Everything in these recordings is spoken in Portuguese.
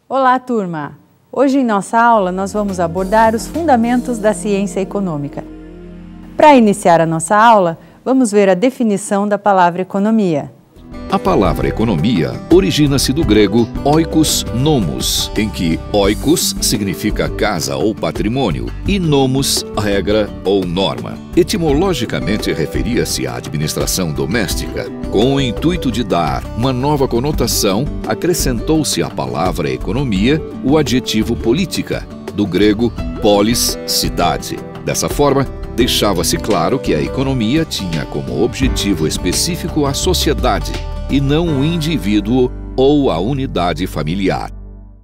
Olá, turma! Hoje em nossa aula nós vamos abordar os fundamentos da ciência econômica. Para iniciar a nossa aula, vamos ver a definição da palavra economia. A palavra economia origina-se do grego oikos nomos, em que oikos significa casa ou patrimônio e nomos, regra ou norma. Etimologicamente referia-se à administração doméstica. Com o intuito de dar uma nova conotação, acrescentou-se à palavra economia o adjetivo política, do grego polis, cidade. Dessa forma, deixava-se claro que a economia tinha como objetivo específico a sociedade, e não o indivíduo ou a unidade familiar.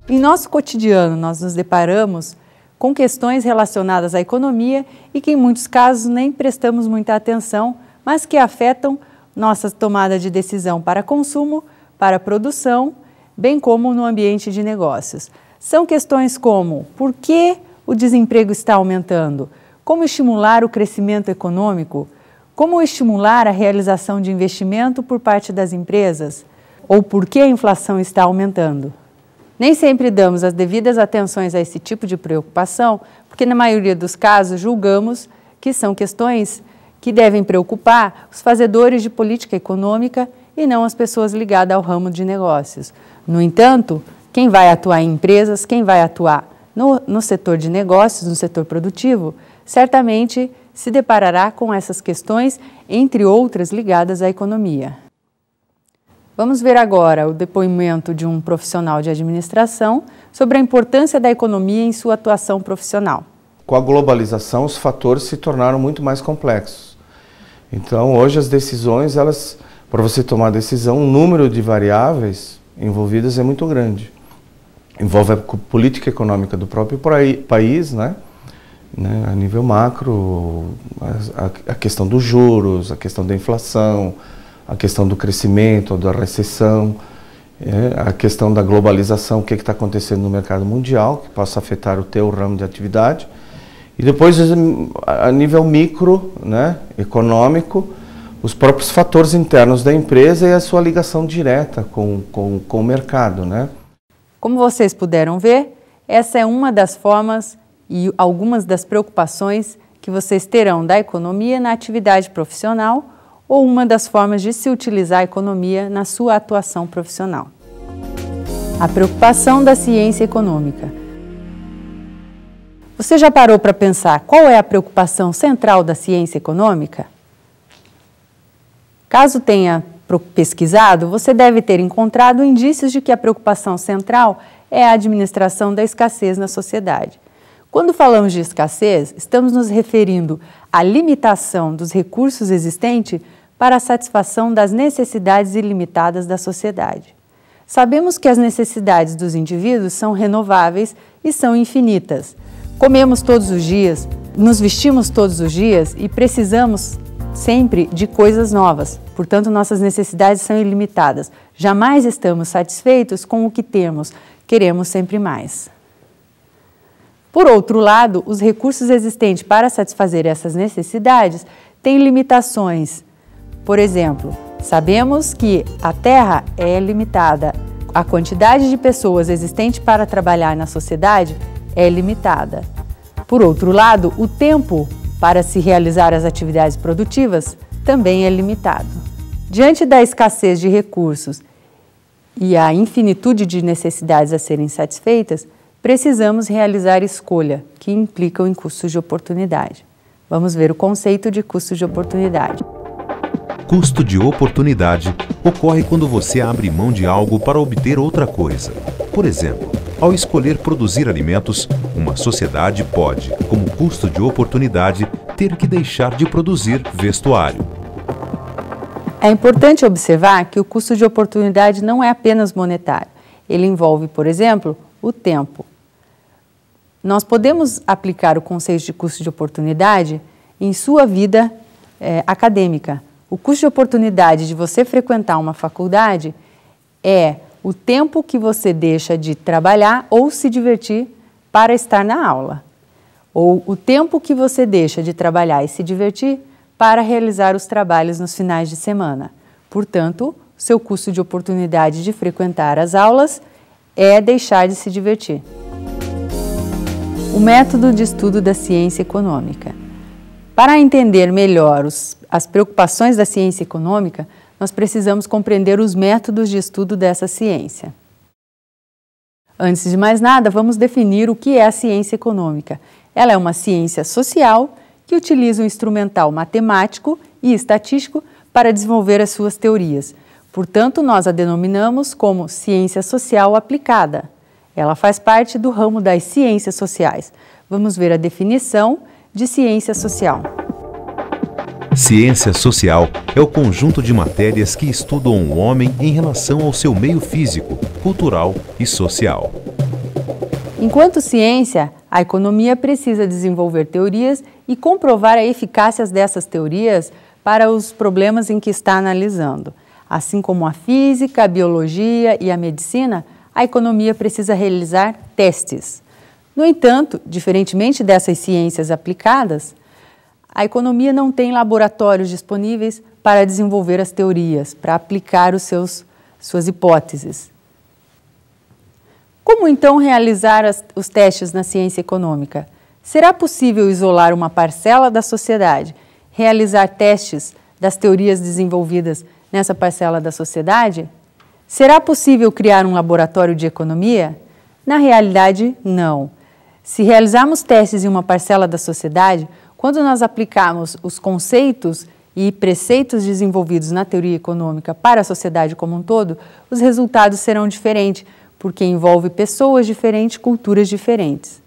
Em nosso cotidiano, nós nos deparamos com questões relacionadas à economia e que em muitos casos nem prestamos muita atenção, mas que afetam nossa tomada de decisão para consumo, para produção, bem como no ambiente de negócios. São questões como: por que o desemprego está aumentando? Como estimular o crescimento econômico? Como estimular a realização de investimento por parte das empresas? Ou por que a inflação está aumentando? Nem sempre damos as devidas atenções a esse tipo de preocupação, porque na maioria dos casos julgamos que são questões que devem preocupar os fazedores de política econômica e não as pessoas ligadas ao ramo de negócios. No entanto, quem vai atuar em empresas, quem vai atuar no setor de negócios, no setor produtivo, certamente se deparará com essas questões, entre outras ligadas à economia. Vamos ver agora o depoimento de um profissional de administração sobre a importância da economia em sua atuação profissional. Com a globalização, os fatores se tornaram muito mais complexos. Então, hoje as decisões, para você tomar a decisão, o número de variáveis envolvidas é muito grande. Envolve a política econômica do próprio país, né? A nível macro, a questão dos juros, a questão da inflação, a questão do crescimento, da recessão, a questão da globalização, o que está acontecendo no mercado mundial, que possa afetar o teu ramo de atividade. E depois, a nível micro, econômico, os próprios fatores internos da empresa e a sua ligação direta com o mercado. Como vocês puderam ver, essa é uma das formas e algumas das preocupações que vocês terão da economia na atividade profissional ou uma das formas de se utilizar a economia na sua atuação profissional. A preocupação da ciência econômica. Você já parou para pensar qual é a preocupação central da ciência econômica? Caso tenha pesquisado, você deve ter encontrado indícios de que a preocupação central é a administração da escassez na sociedade. Quando falamos de escassez, estamos nos referindo à limitação dos recursos existentes para a satisfação das necessidades ilimitadas da sociedade. Sabemos que as necessidades dos indivíduos são renováveis e são infinitas. Comemos todos os dias, nos vestimos todos os dias e precisamos sempre de coisas novas. Portanto, nossas necessidades são ilimitadas. Jamais estamos satisfeitos com o que temos, queremos sempre mais. Por outro lado, os recursos existentes para satisfazer essas necessidades têm limitações. Por exemplo, sabemos que a terra é limitada, a quantidade de pessoas existente para trabalhar na sociedade é limitada. Por outro lado, o tempo para se realizar as atividades produtivas também é limitado. Diante da escassez de recursos e a infinitude de necessidades a serem satisfeitas, precisamos realizar escolha, que implicam em custos de oportunidade. Vamos ver o conceito de custo de oportunidade. Custo de oportunidade ocorre quando você abre mão de algo para obter outra coisa. Por exemplo, ao escolher produzir alimentos, uma sociedade pode, como custo de oportunidade, ter que deixar de produzir vestuário. É importante observar que o custo de oportunidade não é apenas monetário. Ele envolve, por exemplo, o tempo. Nós podemos aplicar o conceito de custo de oportunidade em sua vida acadêmica. O custo de oportunidade de você frequentar uma faculdade é o tempo que você deixa de trabalhar ou se divertir para estar na aula. Ou o tempo que você deixa de trabalhar e se divertir para realizar os trabalhos nos finais de semana. Portanto, seu custo de oportunidade de frequentar as aulas é deixar de se divertir. O método de estudo da ciência econômica. Para entender melhor as preocupações da ciência econômica, nós precisamos compreender os métodos de estudo dessa ciência. Antes de mais nada, vamos definir o que é a ciência econômica. Ela é uma ciência social que utiliza um instrumental matemático e estatístico para desenvolver as suas teorias. Portanto, nós a denominamos como ciência social aplicada. Ela faz parte do ramo das ciências sociais. Vamos ver a definição de ciência social. Ciência social é o conjunto de matérias que estudam o homem em relação ao seu meio físico, cultural e social. Enquanto ciência, a economia precisa desenvolver teorias e comprovar a eficácia dessas teorias para os problemas em que está analisando. Assim como a física, a biologia e a medicina, a economia precisa realizar testes. No entanto, diferentemente dessas ciências aplicadas, a economia não tem laboratórios disponíveis para desenvolver as teorias, para aplicar suas hipóteses. Como então realizar os testes na ciência econômica? Será possível isolar uma parcela da sociedade, realizar testes das teorias desenvolvidas nessa parcela da sociedade? Será possível criar um laboratório de economia? Na realidade, não. Se realizarmos testes em uma parcela da sociedade, quando nós aplicarmos os conceitos e preceitos desenvolvidos na teoria econômica para a sociedade como um todo, os resultados serão diferentes, porque envolve pessoas diferentes, culturas diferentes.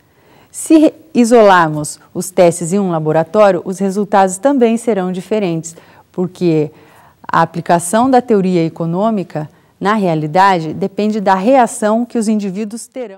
Se isolarmos os testes em um laboratório, os resultados também serão diferentes, porque a aplicação da teoria econômica, na realidade, depende da reação que os indivíduos terão.